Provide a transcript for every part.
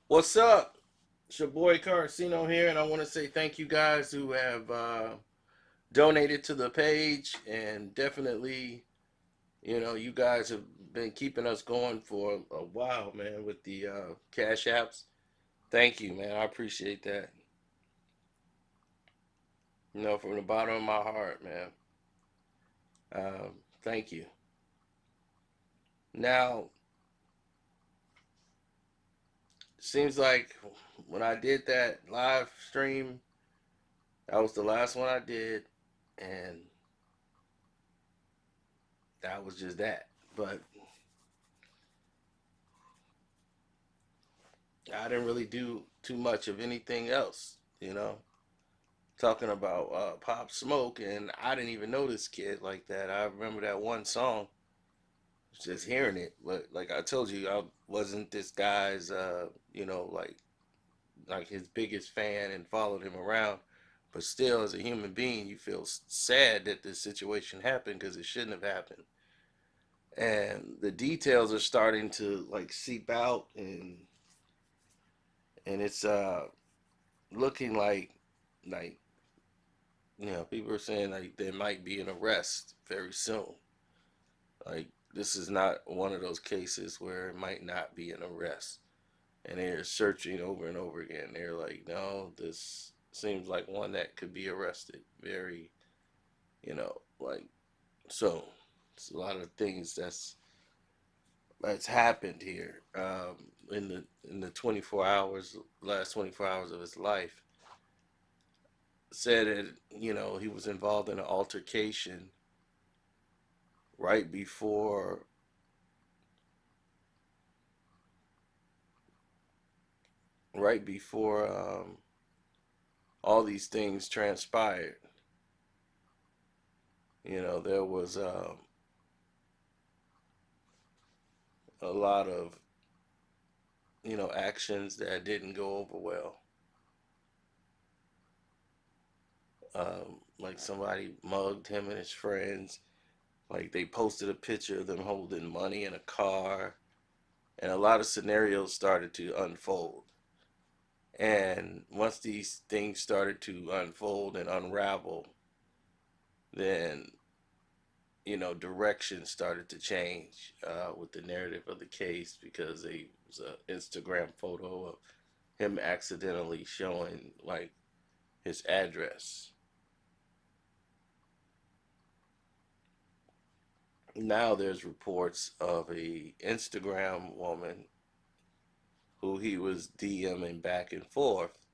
What's up? It's your boy Carcino here, and I want to say thank you guys who have donated to the page, and definitely, you guys have been keeping us going for a while, man, with the cash apps. Thank you, man. I appreciate that. From the bottom of my heart, man. Thank you. Now, seems like when I did that live stream, that was the last one I did, and that was just that. But I didn't really do too much of anything else, Talking about Pop Smoke, and I didn't even know this kid like that. I remember that one song, just hearing it. But like I told you, I wasn't this guy's, like his biggest fan and followed him around. But still, as a human being, you feel sad that this situation happened because it shouldn't have happened. And the details are starting to like seep out, and it's looking like people are saying like there might be an arrest very soon. Like this is not one of those cases where it might not be an arrest. And they're searching over and over again. They're like, no, this seems like one that could be arrested. Very, like so. It's a lot of things that's happened here in the 24 hours, last 24 hours of his life. Said that he was involved in an altercation right before right before all these things transpired. There was a lot of actions that didn't go over well. Like somebody mugged him and his friends. Like they posted a picture of them holding money in a car, and a lot of scenarios started to unfold. And once these things started to unfold and unravel, then direction started to change with the narrative of the case because it was an Instagram photo of him accidentally showing like his address. Now there's reports of a Instagram woman who he was DMing back and forth,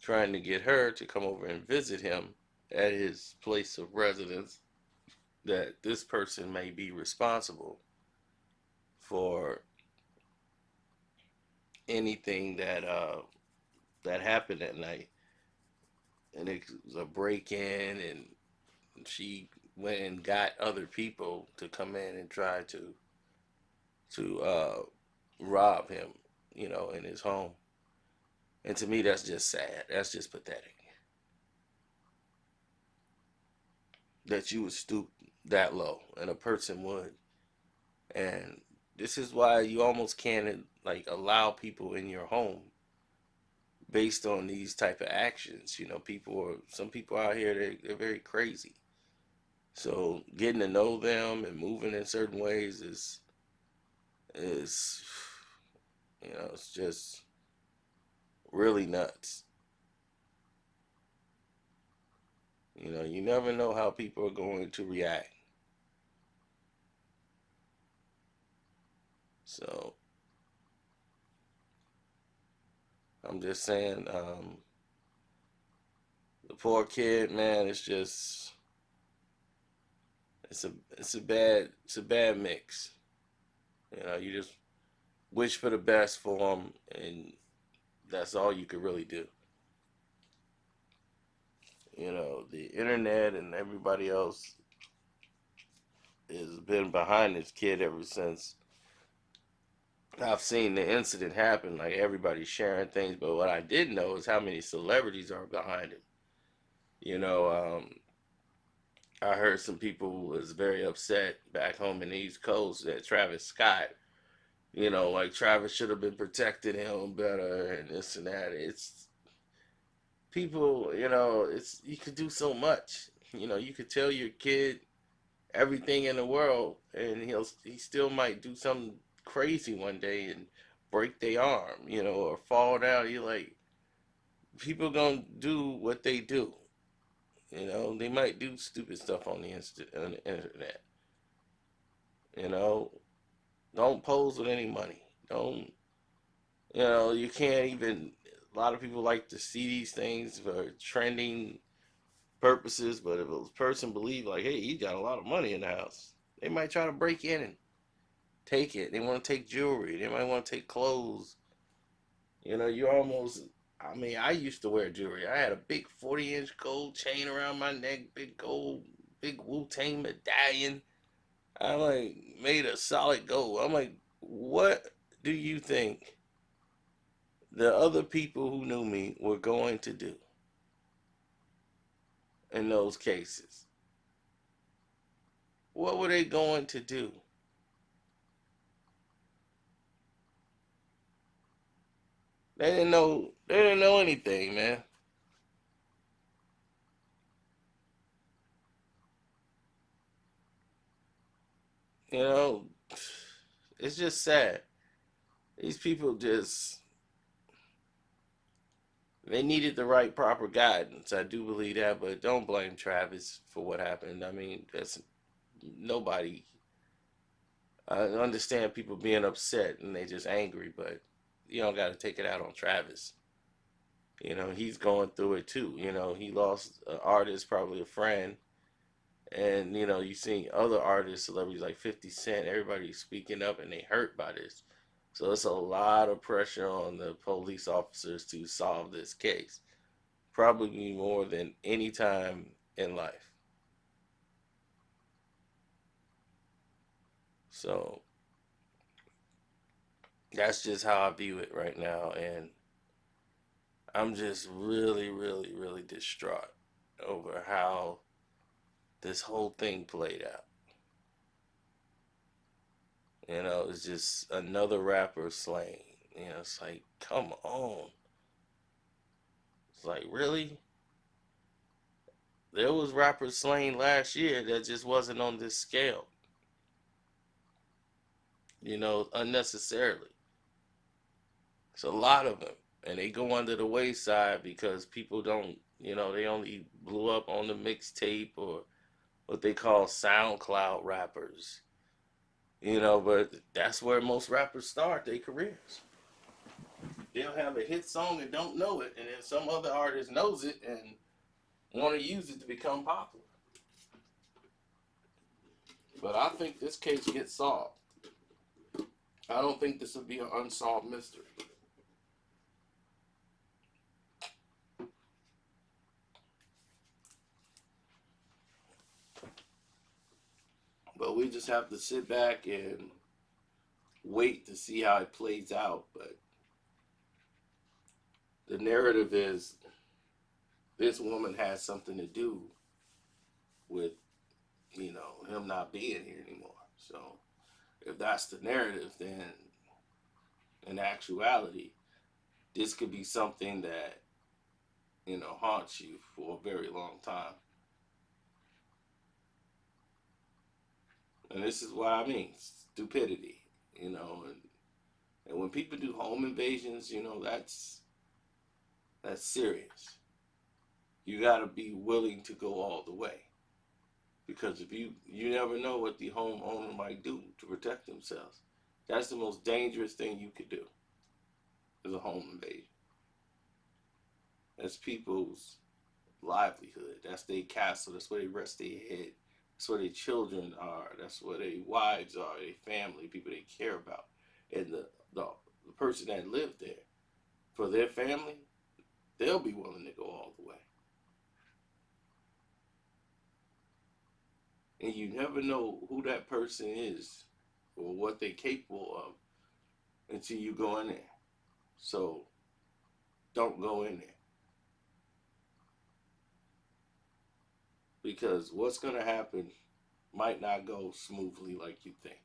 trying to get her to come over and visit him at his place of residence. That this person may be responsible for anything that happened that night, and it was a break in, and she went and got other people to come in and try to rob him, in his home. And to me, that's just sad. That's just pathetic that you would stoop that low, and a person would. And this is why you almost can't like allow people in your home based on these type of actions. Some people out here they're very crazy. So getting to know them and moving in certain ways is it's just really nuts. You never know how people are going to react. So I'm just saying, the poor kid, man, it's a bad mix. You just wish for the best for him, and that's all you could really do. The internet and everybody else has been behind this kid ever since I've seen the incident happen. Like everybody's sharing things, but what I didn't know is how many celebrities are behind him. You know, I heard some people was very upset back home in the East Coast that Travis Scott Like Travis should have been protecting him better and this and that. It's people, it's you could do so much. You could tell your kid everything in the world, and he still might do something crazy one day and break their arm, or fall down. You're like, people gonna do what they do. They might do stupid stuff on the internet. You know, don't pose with any money. Don't. You can't even. A lot of people like to see these things for trending purposes, but if a person believe like, hey, he got a lot of money in the house, they might try to break in and take it. They want to take jewelry. They might want to take clothes. You almost. I mean, I used to wear jewelry. I had a big 40-inch gold chain around my neck, big Wu Tang medallion. I like made a solid gold. I'm like, what do you think the other people who knew me were going to do in those cases? What were they going to do? They didn't know. They didn't know anything, man. You know, it's just sad. These people just they needed the right proper guidance. I do believe that, but don't blame Travis for what happened. I mean, that's nobody. I understand people being upset and they just angry, but you don't got to take it out on Travis. He's going through it too. He lost an artist, probably a friend, and you see other artists, celebrities like 50 Cent. Everybody's speaking up and they hurt by this. So it's a lot of pressure on the police officers to solve this case. Probably more than any time in life. So that's just how I view it right now, and I'm just really, really, really distraught over how this whole thing played out. It's just another rapper slain. It's like, come on. It's like, really? There was rappers slain last year that just wasn't on this scale, unnecessarily. It's a lot of them. And they go under the wayside because people don't, they only blew up on the mixtape or what they call SoundCloud rappers. But that's where most rappers start their careers. They'll have a hit song and don't know it, and then some other artist knows it and want to use it to become popular. But I think this case gets solved. I don't think this will be an unsolved mystery. But we just have to sit back and wait to see how it plays out. But the narrative is this woman has something to do with, him not being here anymore. So if that's the narrative, then in actuality, this could be something that, haunts you for a very long time. And this is what I mean stupidity, and when people do home invasions, that's serious. You got to be willing to go all the way because if you never know what the homeowner might do to protect themselves. That's the most dangerous thing you could do is a home invasion. That's people's livelihood. That's their castle. That's where they rest their head. That's where their children are. That's where their wives are. Their family, people they care about, and the person that lived there for their family, they'll be willing to go all the way. And you never know who that person is or what they're capable of until you go in there. So don't go in there because what's going to happen might not go smoothly like you think.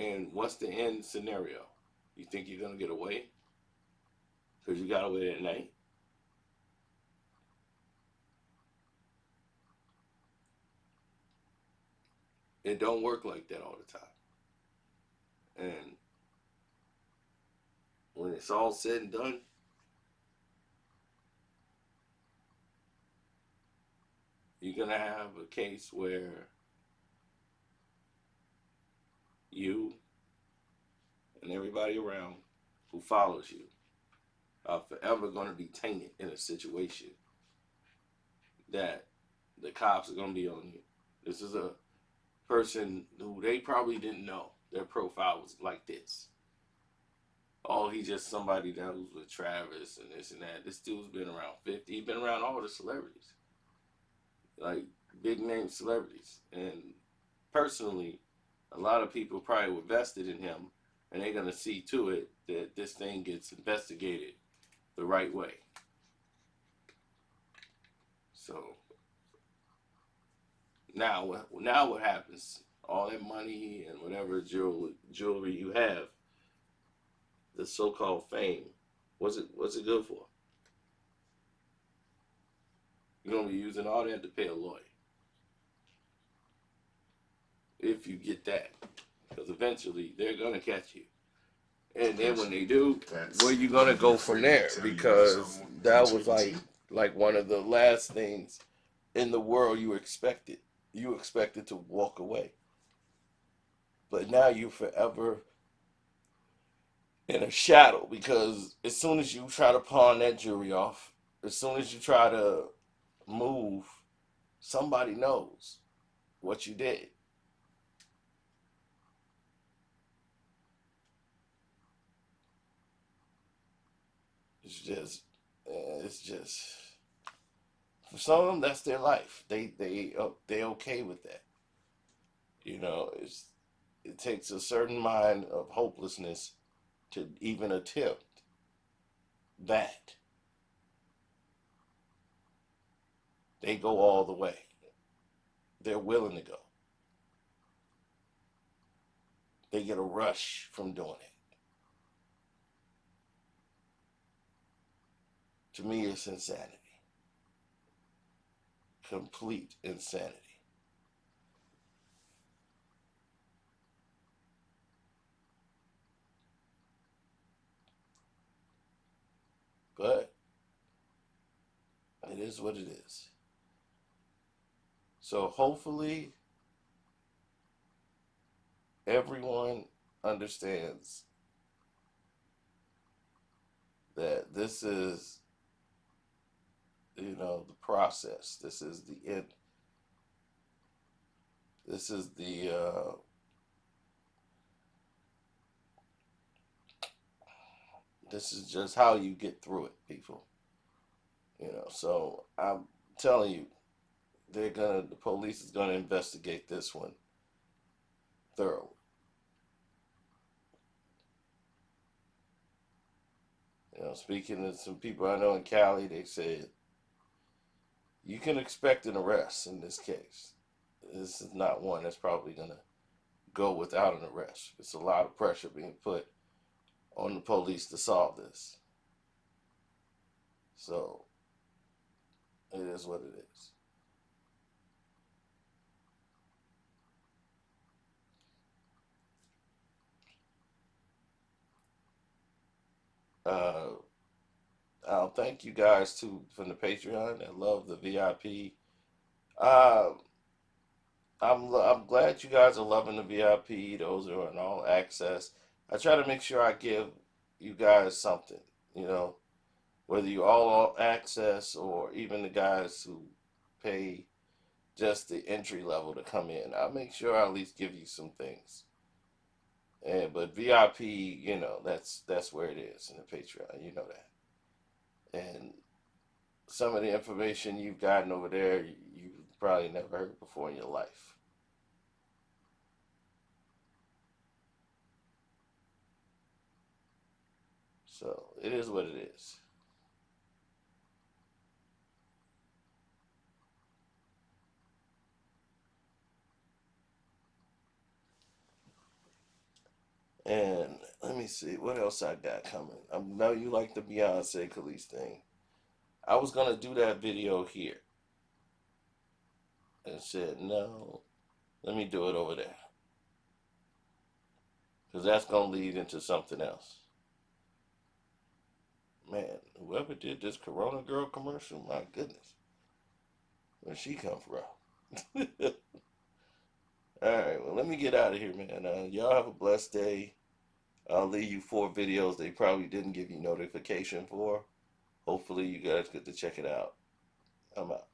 And what's the end scenario? You think you're gonna get away because you got away at night? It don't work like that all the time. And when it's all said and done, you're gonna have a case where you and everybody around who follows you are forever gonna be tainted in a situation that the cops are gonna be on you. This is a person who they probably didn't know their profile was like this. Oh, he's just somebody that was with Travis and this and that. This dude's been around 50. He's been around all the celebrities, like big name celebrities. And personally, a lot of people probably were vested in him, and they're gonna see to it that this thing gets investigated the right way. So now what happens? All that money and whatever jewelry you have, the so-called fame, what's it good for? You're gonna be using all that to pay a lawyer if you get that, because eventually they're gonna catch you. And then when they do, where you gonna go from there? Because that was like one of the last things in the world you expected. You expected to walk away, but now you're forever in a shadow because as soon as you try to pawn that jewelry off, as soon as you try to move, somebody knows what you did. It's just, it's just for some of them that's their life. They okay with that. It takes a certain mind of hopelessness to even attempt that. They go all the way. They're willing to go. They get a rush from doing it. To me, it's insanity. Complete insanity. But it is what it is. So hopefully everyone understands that this is, the process. This is the end. This is this is just how you get through it, people. So I'm telling you, the police is gonna investigate this one thoroughly. Speaking to some people I know in Cali, they said you can expect an arrest in this case. This is not one that's probably gonna go without an arrest. It's a lot of pressure being put on the police to solve this. So it is what it is. Uh, I'll thank you guys too from the Patreon. I love the VIP. Um, I'm glad you guys are loving the VIP. Those are on all access. I try to make sure I give you guys something. You know, whether you all access or even the guys who pay just the entry level to come in. I'll make sure I at least give you some things. But VIP, that's where it is in the Patreon. You know that. And some of the information you've gotten over there, you probably never heard before in your life. So it is what it is. And let me see what else I got coming. I know you like the Beyonce Khalees thing. I was gonna do that video here and said no. Let me do it over there because that's gonna lead into something else. Man, whoever did this Corona Girl commercial, my goodness, where'd she come from? All right, well, let me get out of here, man. Y'all have a blessed day. I'll leave you 4 videos they probably didn't give you notification for. Hopefully, you guys get to check it out. I'm out.